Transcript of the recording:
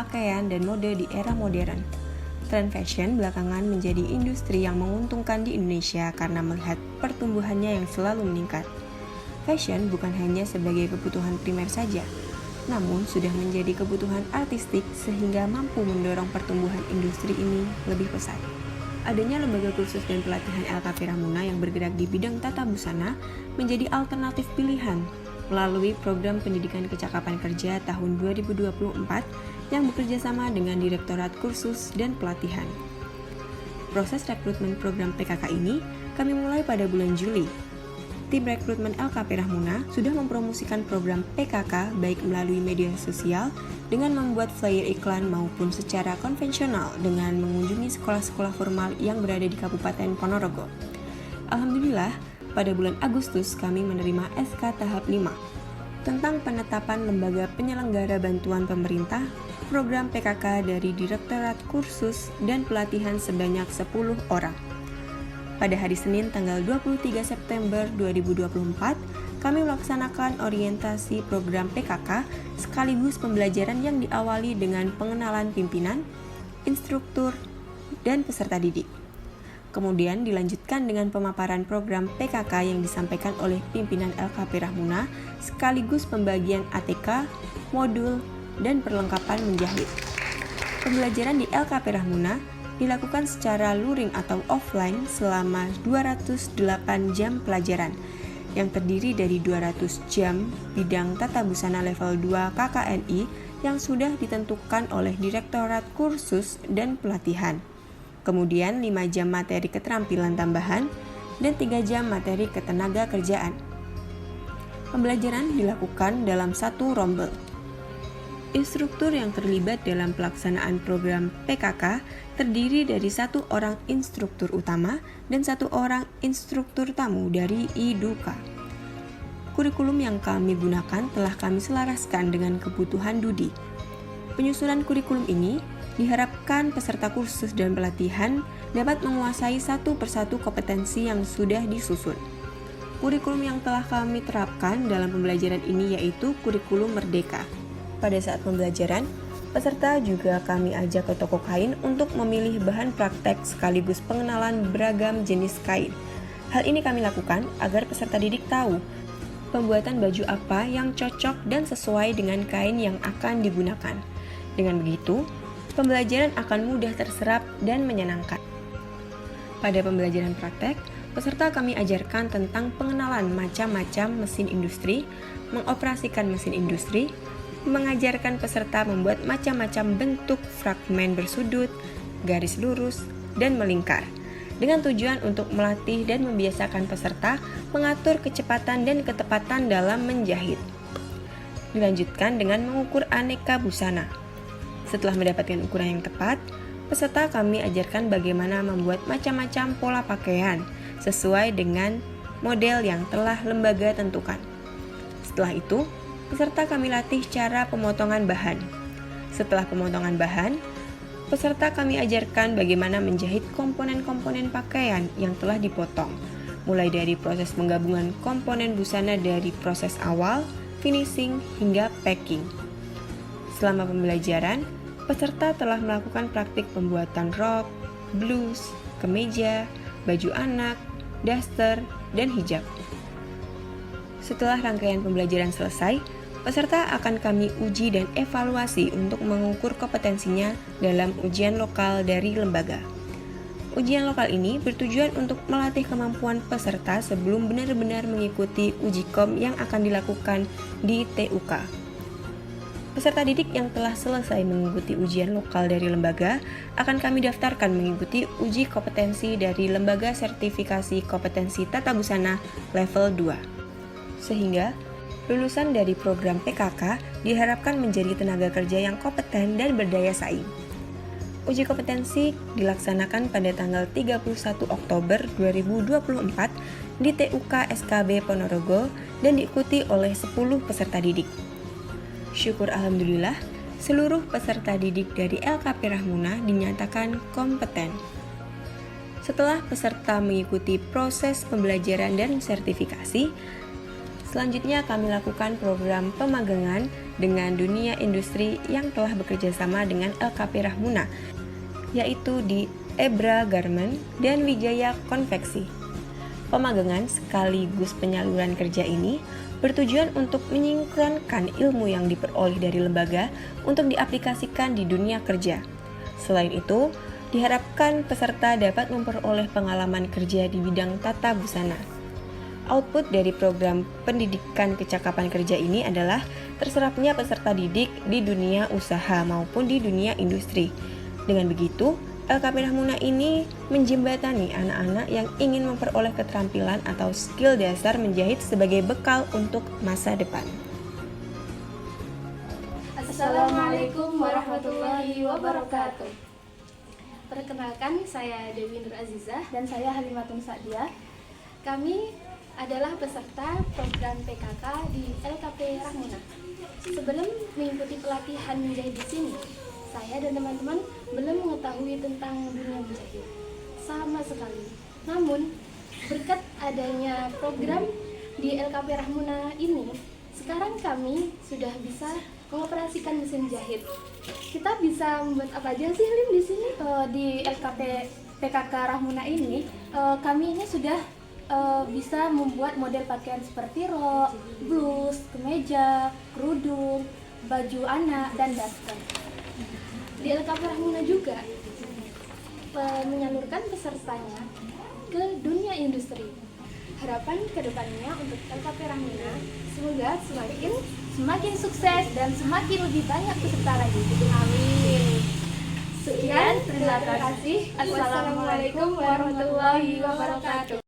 pakaian dan mode di era modern. Tren fashion belakangan menjadi industri yang menguntungkan di Indonesia karena melihat pertumbuhannya yang selalu meningkat. Fashion bukan hanya sebagai kebutuhan primer saja, namun sudah menjadi kebutuhan artistik sehingga mampu mendorong pertumbuhan industri ini lebih pesat. Adanya lembaga kursus dan pelatihan LKP Ramuna yang bergerak di bidang tata busana menjadi alternatif pilihan melalui program pendidikan kecakapan kerja tahun 2024 yang bekerjasama dengan Direktorat Kursus dan Pelatihan. Proses rekrutmen program PKK ini kami mulai pada bulan Juli. Tim rekrutmen LKP Ramuna sudah mempromosikan program PKK baik melalui media sosial dengan membuat flyer iklan maupun secara konvensional dengan mengunjungi sekolah-sekolah formal yang berada di Kabupaten Ponorogo. Alhamdulillah, pada bulan Agustus kami menerima SK tahap 5 tentang penetapan lembaga penyelenggara bantuan pemerintah program PKK dari Direktorat Kursus dan Pelatihan sebanyak 10 orang. Pada hari Senin tanggal 23 September 2024, kami melaksanakan orientasi program PKK sekaligus pembelajaran yang diawali dengan pengenalan pimpinan, instruktur, dan peserta didik. Kemudian dilanjutkan dengan pemaparan program PKK yang disampaikan oleh pimpinan LKP Ramuna sekaligus pembagian ATK, modul, dan perlengkapan menjahit. Pembelajaran di LKP Ramuna dilakukan secara luring atau offline selama 208 jam pelajaran yang terdiri dari 200 jam bidang tata busana level 2 KKNI yang sudah ditentukan oleh Direktorat Kursus dan Pelatihan. Kemudian 5 jam materi keterampilan tambahan dan 3 jam materi ketenaga kerjaan. Pembelajaran dilakukan dalam satu rombel. Instruktur yang terlibat dalam pelaksanaan program PKK terdiri dari 1 orang instruktur utama dan 1 orang instruktur tamu dari IDUKA. Kurikulum yang kami gunakan telah kami selaraskan dengan kebutuhan Dudi. Penyusunan kurikulum ini diharapkan peserta kursus dan pelatihan dapat menguasai satu persatu kompetensi yang sudah disusun. Kurikulum yang telah kami terapkan dalam pembelajaran ini yaitu kurikulum merdeka. Pada saat pembelajaran, peserta juga kami ajak ke toko kain untuk memilih bahan praktek sekaligus pengenalan beragam jenis kain. Hal ini kami lakukan agar peserta didik tahu pembuatan baju apa yang cocok dan sesuai dengan kain yang akan digunakan. Dengan begitu, pembelajaran akan mudah terserap dan menyenangkan. Pada pembelajaran praktek, peserta kami ajarkan tentang pengenalan macam-macam mesin industri, mengoperasikan mesin industri, mengajarkan peserta membuat macam-macam bentuk fragmen bersudut, garis lurus, dan melingkar, dengan tujuan untuk melatih dan membiasakan peserta mengatur kecepatan dan ketepatan dalam menjahit. Dilanjutkan dengan mengukur aneka busana. Setelah mendapatkan ukuran yang tepat, peserta kami ajarkan bagaimana membuat macam-macam pola pakaian sesuai dengan model yang telah lembaga tentukan. Setelah itu, peserta kami latih cara pemotongan bahan. Setelah pemotongan bahan, peserta kami ajarkan bagaimana menjahit komponen-komponen pakaian yang telah dipotong, mulai dari proses penggabungan komponen busana dari proses awal, finishing, hingga packing. Selama pembelajaran, peserta telah melakukan praktik pembuatan rok, blus, kemeja, baju anak, daster, dan hijab. Setelah rangkaian pembelajaran selesai, peserta akan kami uji dan evaluasi untuk mengukur kompetensinya dalam ujian lokal dari lembaga. Ujian lokal ini bertujuan untuk melatih kemampuan peserta sebelum benar-benar mengikuti uji kom yang akan dilakukan di TUK. Peserta didik yang telah selesai mengikuti ujian lokal dari lembaga akan kami daftarkan mengikuti uji kompetensi dari Lembaga Sertifikasi Kompetensi Tata Busana level 2. Sehingga lulusan dari program PKK diharapkan menjadi tenaga kerja yang kompeten dan berdaya saing. Uji kompetensi dilaksanakan pada tanggal 31 Oktober 2024 di TUK SKB Ponorogo dan diikuti oleh 10 peserta didik. Syukur alhamdulillah, seluruh peserta didik dari LKP Ramuna dinyatakan kompeten. Setelah peserta mengikuti proses pembelajaran dan sertifikasi, Selanjutnya kami lakukan program pemagangan dengan dunia industri yang telah bekerja sama dengan LKP Rahmuna, yaitu di Ebra Garment dan Wijaya Konveksi. Pemagangan sekaligus penyaluran kerja ini bertujuan untuk menyinkronkan ilmu yang diperoleh dari lembaga untuk diaplikasikan di dunia kerja. Selain itu, diharapkan peserta dapat memperoleh pengalaman kerja di bidang tata busana. Output dari program pendidikan kecakapan kerja ini adalah terserapnya peserta didik di dunia usaha maupun di dunia industri. Dengan begitu, LKP Rahmuna ini menjembatani anak-anak yang ingin memperoleh keterampilan atau skill dasar menjahit sebagai bekal untuk masa depan. Assalamualaikum warahmatullahi wabarakatuh. Perkenalkan, saya Dewi Nur Azizah dan saya Halimatun Sa'diah. Kami adalah peserta program PKK di LKP Rahmuna. Sebelum mengikuti pelatihan menjahit di sini, saya dan teman-teman belum mengetahui tentang dunia menjahit sama sekali. Namun, berkat adanya program di LKP Rahmuna ini, sekarang kami sudah bisa mengoperasikan mesin jahit. Kita bisa membuat apa aja sih, Lim, di sini? Di LKP PKK Rahmuna ini, kami ini sudah bisa membuat model pakaian seperti rok, blus, kemeja, kerudung, baju anak, dan daster. Di LKP Rahmuna juga menyalurkan pesertanya ke dunia industri. Harapan kedepannya untuk LKP Rahmuna semoga semakin sukses dan semakin lebih banyak peserta lagi. Amin. Sekian, terima kasih. Assalamualaikum warahmatullahi wabarakatuh.